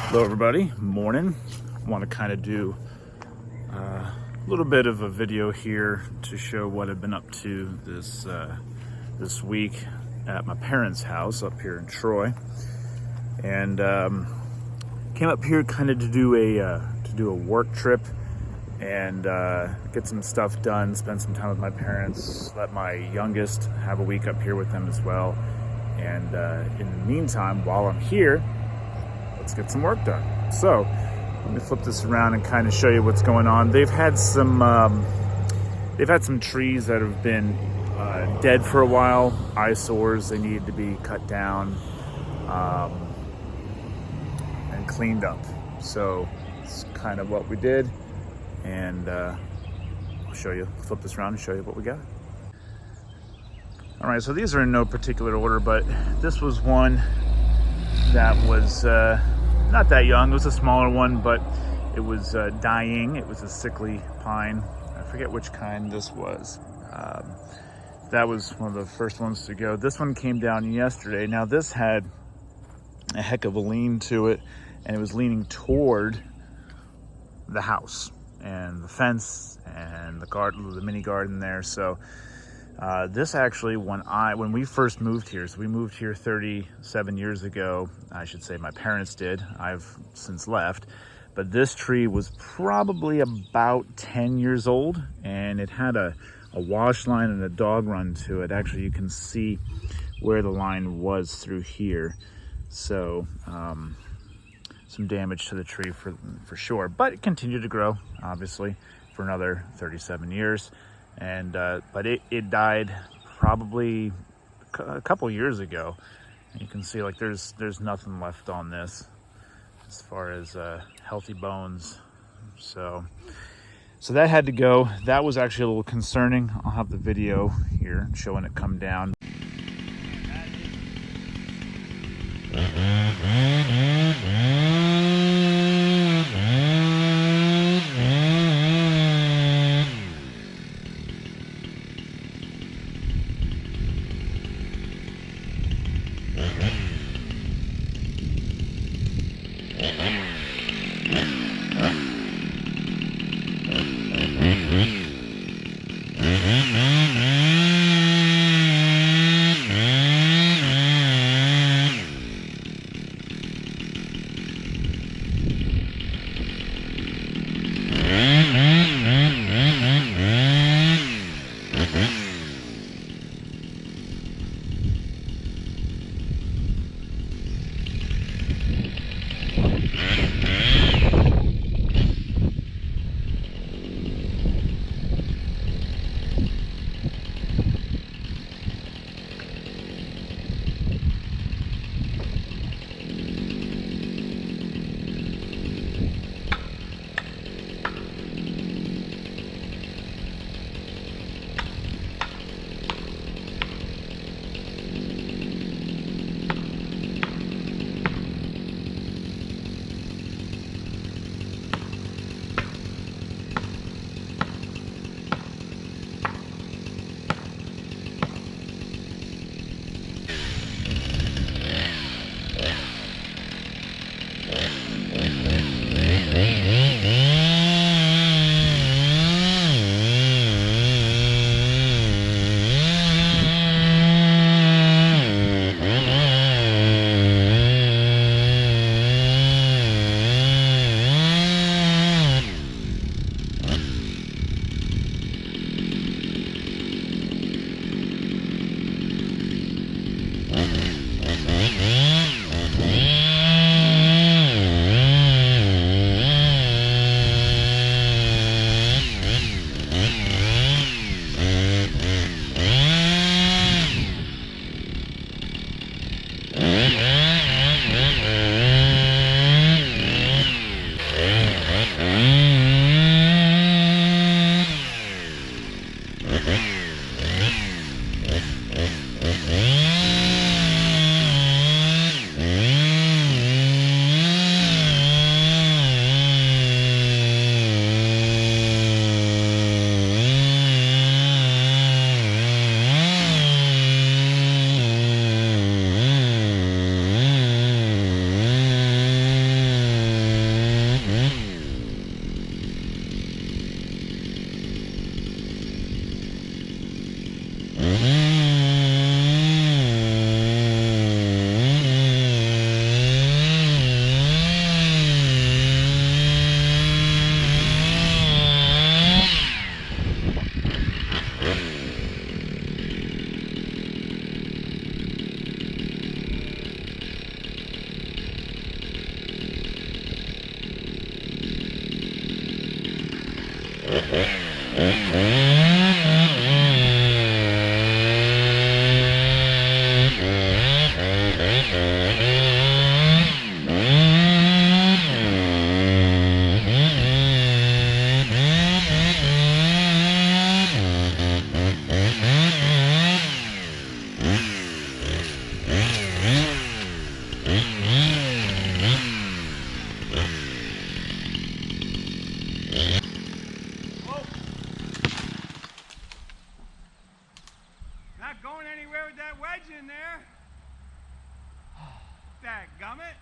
Hello everybody, morning. Want to kind of do a little bit of a video here to show what I've been up to this week at my parents' house up here in Troy, and came up here kind of to do a work trip and get some stuff done, spend some time with my parents, let my youngest have a week up here with them as well, and in the meantime, while I'm here, let's get some work done. So let me flip this around and kind of show you what's going on. They've had some trees that have been dead for a while, eyesores. They needed to be cut down and cleaned up. So it's kind of what we did, and I'll show you, flip this around and show you what we got. All right, so these are in no particular order, but this was one that was not that young. It was a smaller one, but it was dying. It was a sickly pine. I forget which kind this was. That was one of the first ones to go. This one came down yesterday. Now this had a heck of a lean to it, and it was leaning toward the house and the fence and the garden, the mini garden there. So this actually, when we first moved here, so we moved here 37 years ago, I should say my parents did, I've since left, but this tree was probably about 10 years old, and it had a wash line and a dog run to it. Actually, you can see where the line was through here. So some damage to the tree for sure, but it continued to grow, obviously, for another 37 years. And but it died probably a couple years ago, and you can see like there's nothing left on this as far as healthy bones. So that had to go. That was actually a little concerning. I'll have the video here showing it come down. Not going anywhere with that wedge in there. Dadgummit.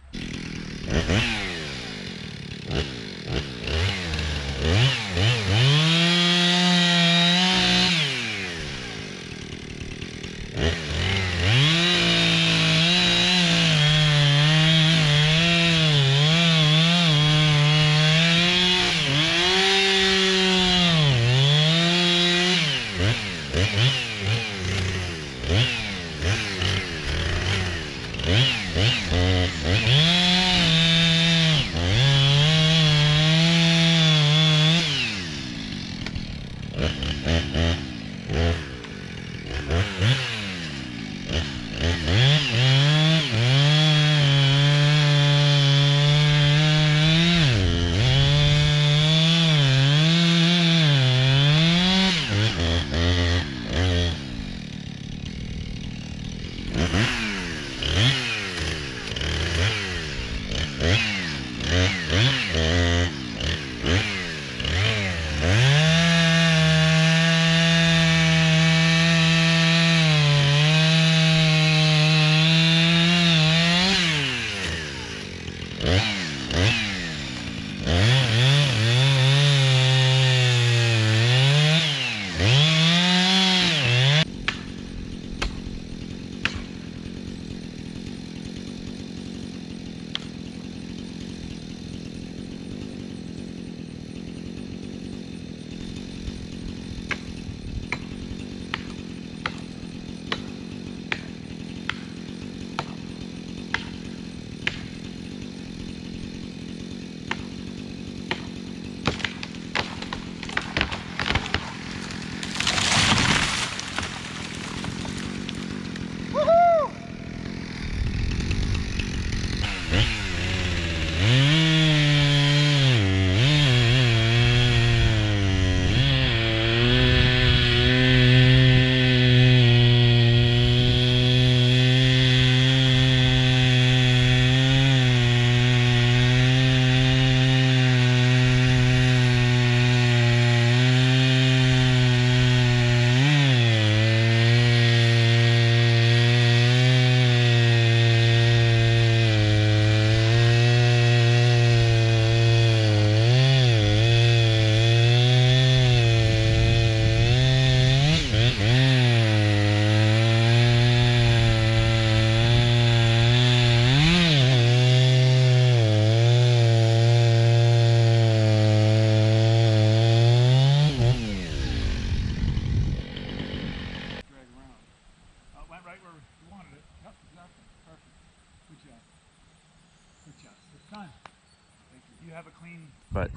But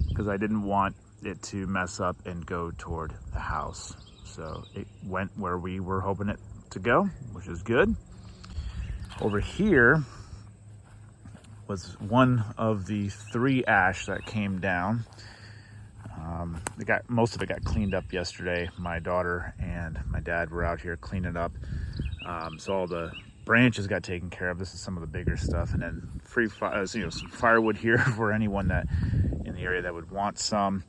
because I didn't want it to mess up and go toward the house. So it went where we were hoping it to go, which is good. Over here was one of the 3 ash that came down. Most of it got cleaned up yesterday. My daughter and my dad were out here cleaning up. So all the branches got taken care of. This is some of the bigger stuff, and then some firewood here for anyone that in the area that would want some.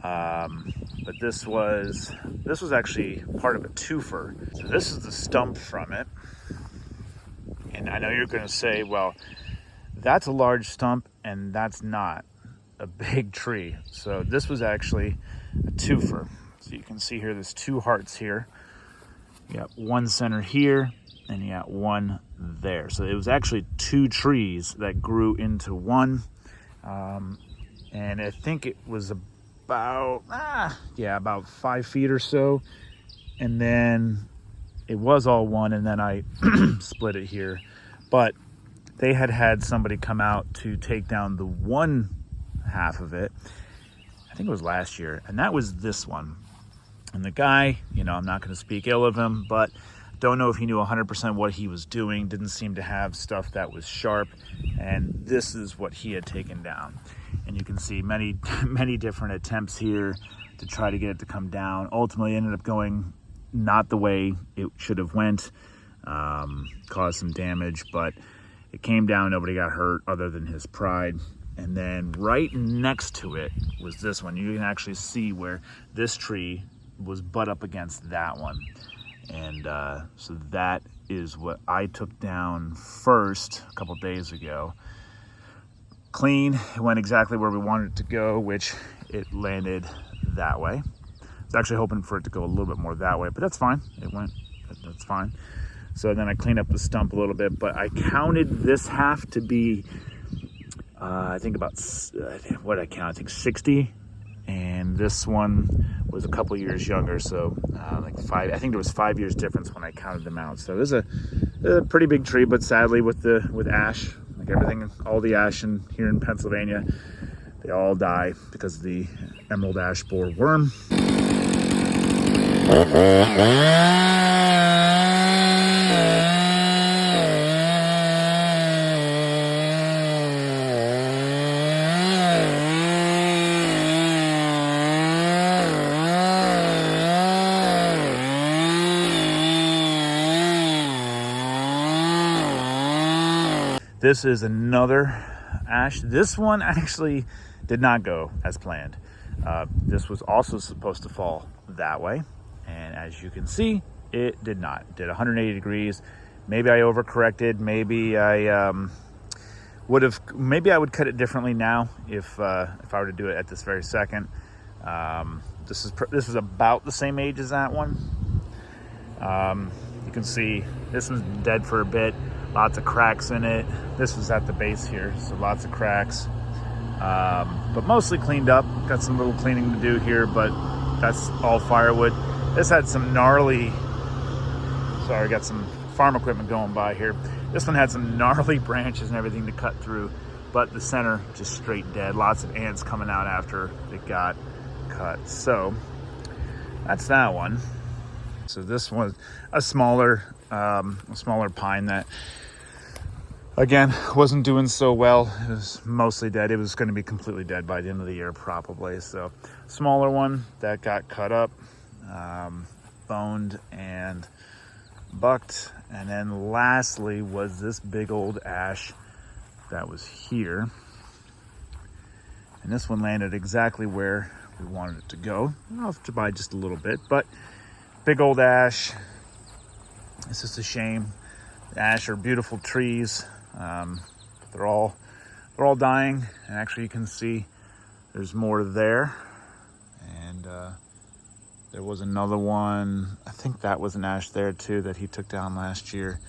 But this was actually part of a twofer. So this is the stump from it, and I know you're going to say, well, that's a large stump and that's not a big tree. So this was actually a twofer. So you can see here, there's 2 hearts here. You got one center here, and you got one there. So it was actually 2 trees that grew into one. And I think it was about 5 feet or so. And then it was all one, and then I split it here. But they had somebody come out to take down the one half of it. I think it was last year, and that was this one. And the guy, you know, I'm not going to speak ill of him, but don't know if he knew 100% what he was doing. Didn't seem to have stuff that was sharp, and this is what he had taken down. And you can see many different attempts here to try to get it to come down. Ultimately ended up going not the way it should have went, caused some damage, but it came down. Nobody got hurt other than his pride. And then right next to it was this one. You can actually see where this tree was butt up against that one. And so that is what I took down first a couple days ago. Clean, it went exactly where we wanted it to go, which it landed that way. I was actually hoping for it to go a little bit more that way, but that's fine. It went, that's fine. So then I cleaned up the stump a little bit, but I counted this half to be, I think about, what did I count? I think 60. And this one was a couple years younger, so like 5. I think there was 5 years difference when I counted them out. So it was a pretty big tree, but sadly with ash, like everything, all the ash here in Pennsylvania, they all die because of the emerald ash borer worm. This is another ash. This one actually did not go as planned. This was also supposed to fall that way. And as you can see, it did not. It did 180 degrees. Maybe I overcorrected. Maybe I would cut it differently now if I were to do it at this very second. This is about the same age as that one. You can see this one's been dead for a bit. Lots of cracks in it. This was at the base here, so lots of cracks. But mostly cleaned up. Got some little cleaning to do here, but that's all firewood. This had some gnarly, sorry, got some farm equipment going by here. This one had some gnarly branches and everything to cut through, but the center just straight dead. Lots of ants coming out after it got cut. So that's that one. So this was a smaller pine that, again, wasn't doing so well. It was mostly dead. It was going to be completely dead by the end of the year probably. So smaller one that got cut up, boned and bucked. And then lastly was this big old ash that was here. And this one landed exactly where we wanted it to go. Off to by just a little bit, but big old ash. It's just a shame. The ash are beautiful trees. They're all dying. And actually you can see there's more there. And there was another one. I think that was an ash there too that he took down last year.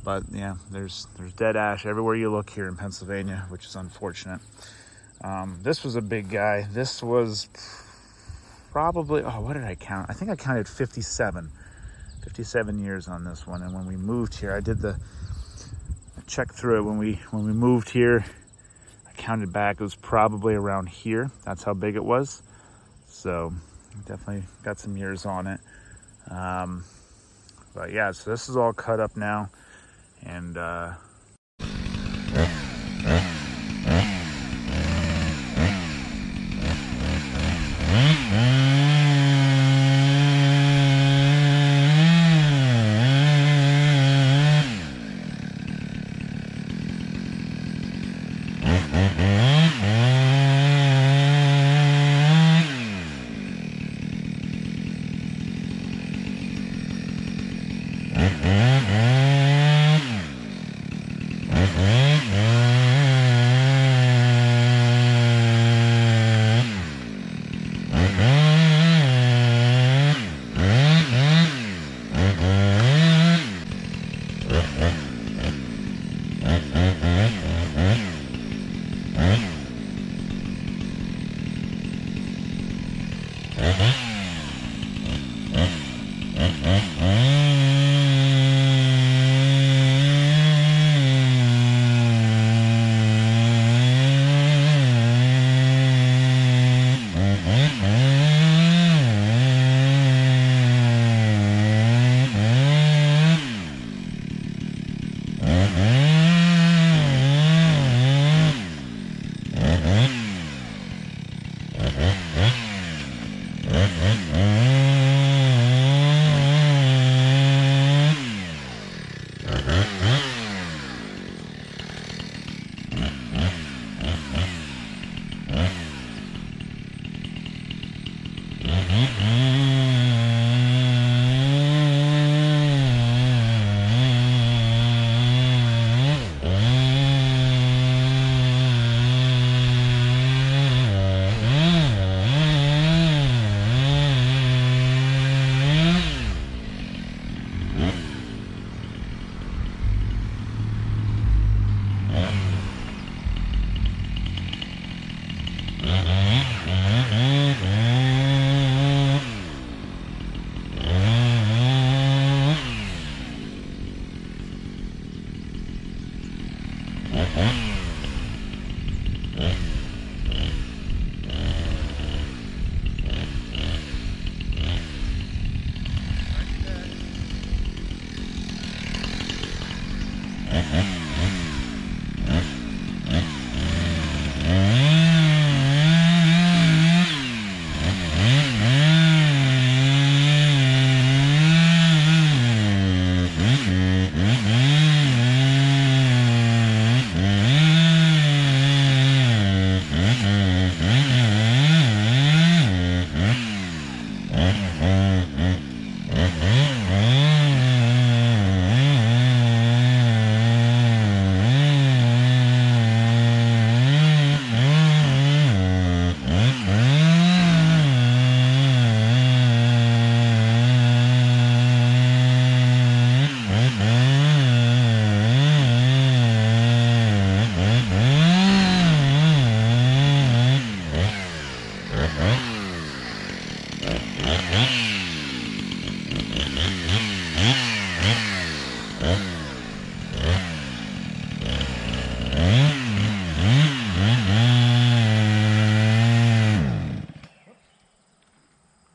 But yeah, there's dead ash everywhere you look here in Pennsylvania, which is unfortunate. This was a big guy. This was probably, what did I count? I think I counted 57 years on this one. And when we moved here, I checked through it. When we moved here, I counted back. It was probably around here. That's how big it was. So definitely got some years on it. But yeah, so this is all cut up now. And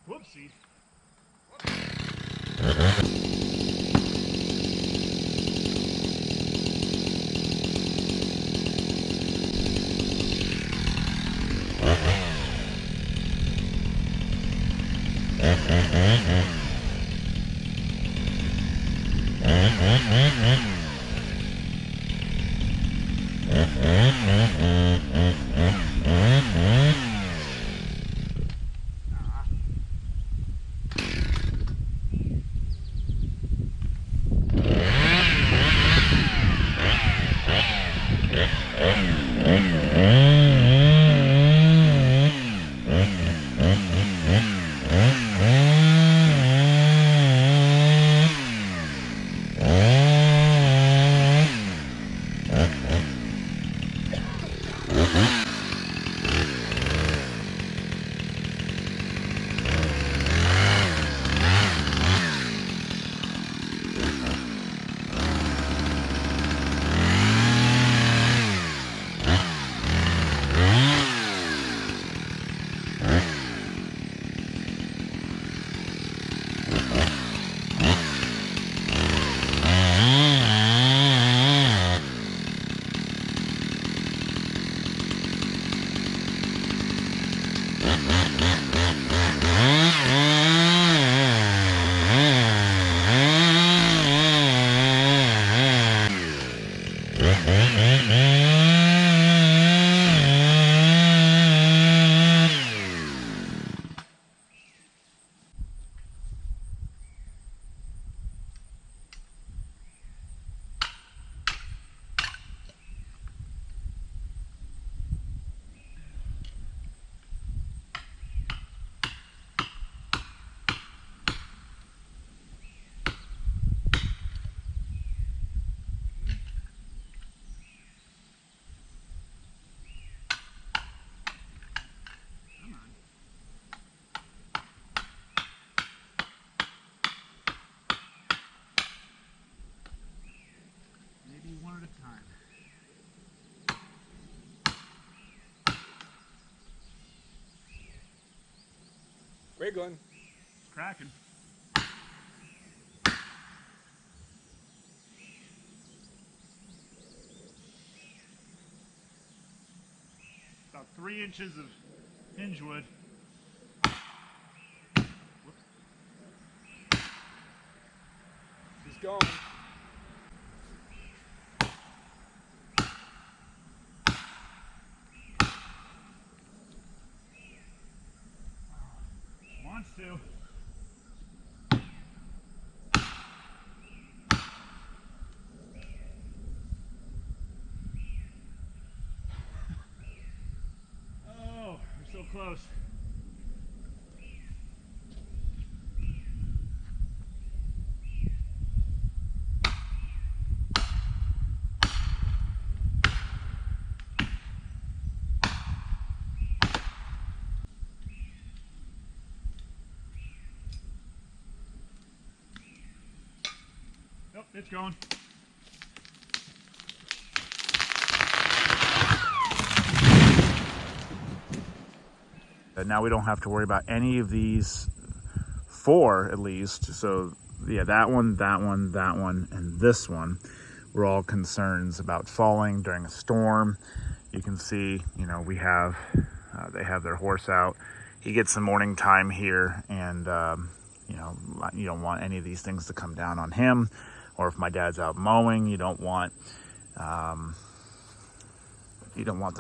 Whoopsie. One at a time. Great gun. It's cracking. About 3 inches of hinge wood. Whoops. He's going. wants to. Oh, we're so close. Nope, it's going. Now we don't have to worry about any of these four, at least. So yeah, that one, and this one were all concerns about falling during a storm. You can see, you know, we have, they have their horse out. He gets some morning time here, and you know, you don't want any of these things to come down on him. Or if my dad's out mowing, you don't want them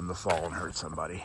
to fall and hurt somebody.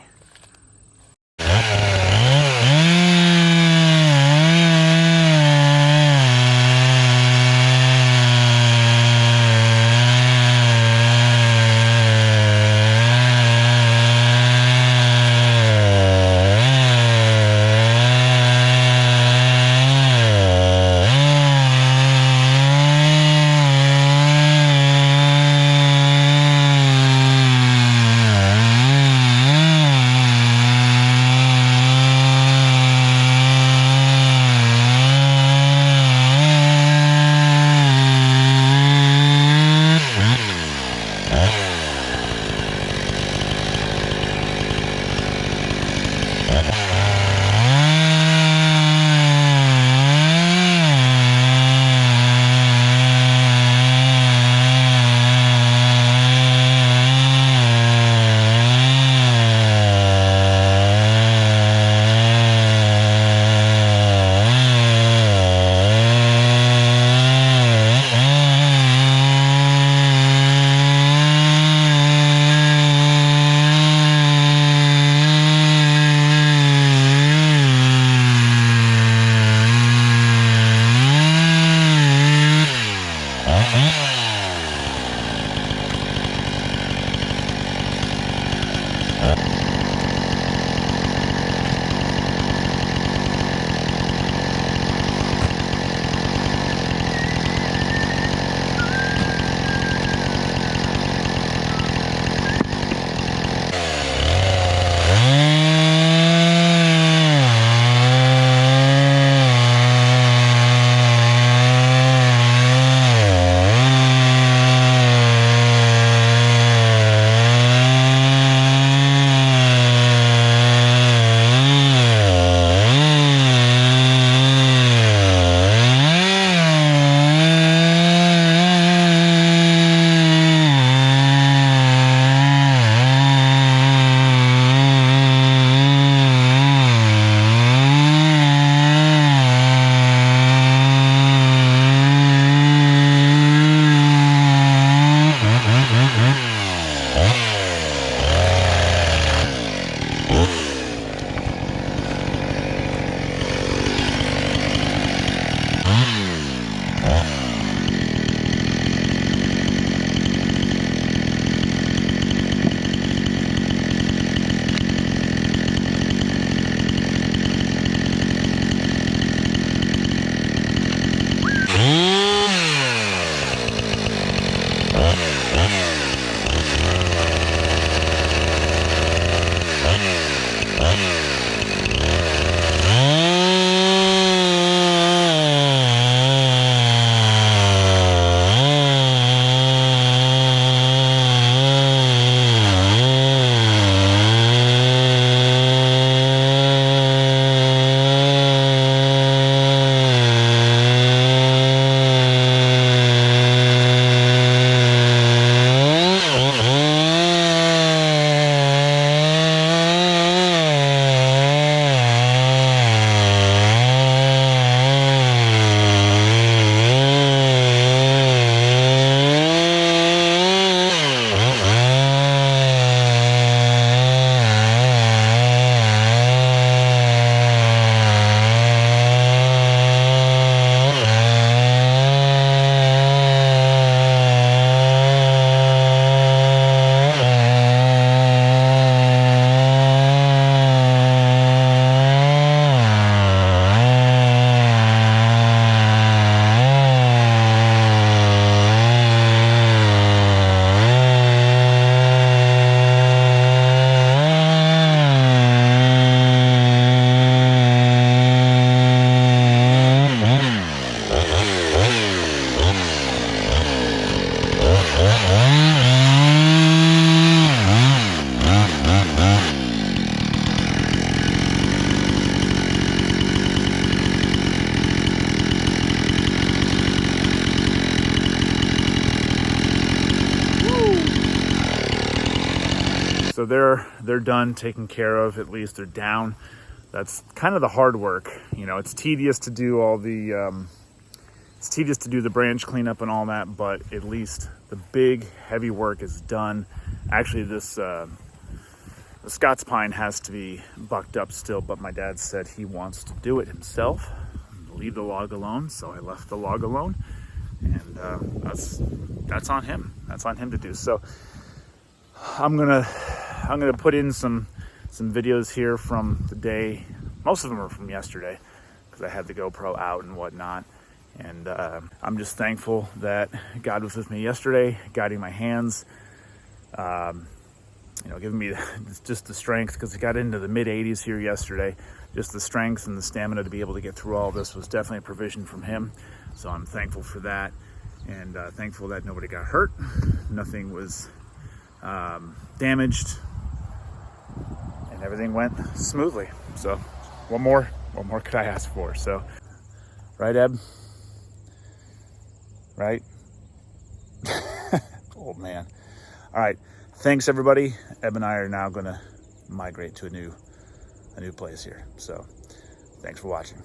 So they're done, taken care of. At least they're down. That's kind of the hard work. You know, it's tedious to do all the it's tedious to do the branch cleanup and all that, but at least the big heavy work is done. Actually, this the Scots pine has to be bucked up still, but my dad said he wants to do it himself. Leave the log alone, so I left the log alone, and that's on him. That's on him to do. So I'm gonna put in some videos here from the day. Most of them are from yesterday because I had the GoPro out and whatnot. And I'm just thankful that God was with me yesterday, guiding my hands, you know, giving me just the strength, because it got into the mid 80s here yesterday. Just the strength and the stamina to be able to get through all this was definitely a provision from him. So I'm thankful for that, and thankful that nobody got hurt. Nothing was damaged, and everything went smoothly. So what more could I ask for? So, right, Eb? Right? Oh man. All right. Thanks everybody. Eb and I are now going to migrate to a new place here. So thanks for watching.